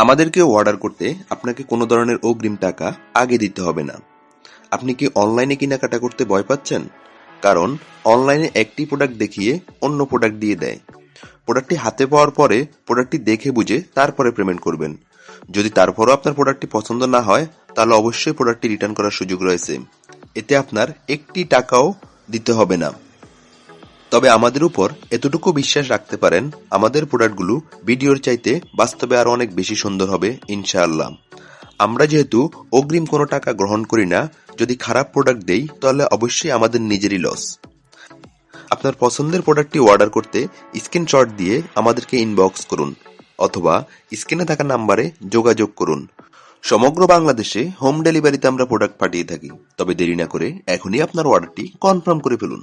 আমাদেরকে অর্ডার করতে আপনাকে কোনো ধরনের অগ্রিম টাকা আগে দিতে হবে না। আপনি কি অনলাইনে কেনাকাটা করতে ভয় পাচ্ছেন? কারণ অনলাইনে একটি প্রোডাক্ট দেখিয়ে অন্য প্রোডাক্ট দিয়ে দেয়। প্রোডাক্টটি হাতে পাওয়ার পরে প্রোডাক্টটি দেখে বুঝে তারপরে পেমেন্ট করবেন। যদি তারপরও আপনার প্রোডাক্টটি পছন্দ না হয়, তাহলে অবশ্যই প্রোডাক্টটি রিটার্ন করার সুযোগ রয়েছে। এতে আপনার একটি টাকাও দিতে হবে না। তবে আমাদের উপর এতটুকু বিশ্বাস রাখতে পারেন, আমাদের প্রোডাক্টগুলো ভিডিওর চাইতে বাস্তবে আরো অনেক বেশি সুন্দর হবে ইনশাআল্লাহ। আমরা যেহেতু অগ্রিম কোনো টাকা গ্রহণ করি না, যদি খারাপ প্রোডাক্ট দেই তাহলে অবশ্যই আমাদের নিজেরই লস। আপনার পছন্দের প্রোডাক্টটি অর্ডার করতে স্ক্রিনশট দিয়ে আমাদেরকে ইনবক্স করুন অথবা স্ক্রিনে থাকা নাম্বারে যোগাযোগ করুন। সমগ্র বাংলাদেশে হোম ডেলিভারিতে আমরা প্রোডাক্ট পাঠিয়ে থাকি। তবে দেরি না করে এখনই আপনার অর্ডারটি কনফার্ম করে ফেলুন।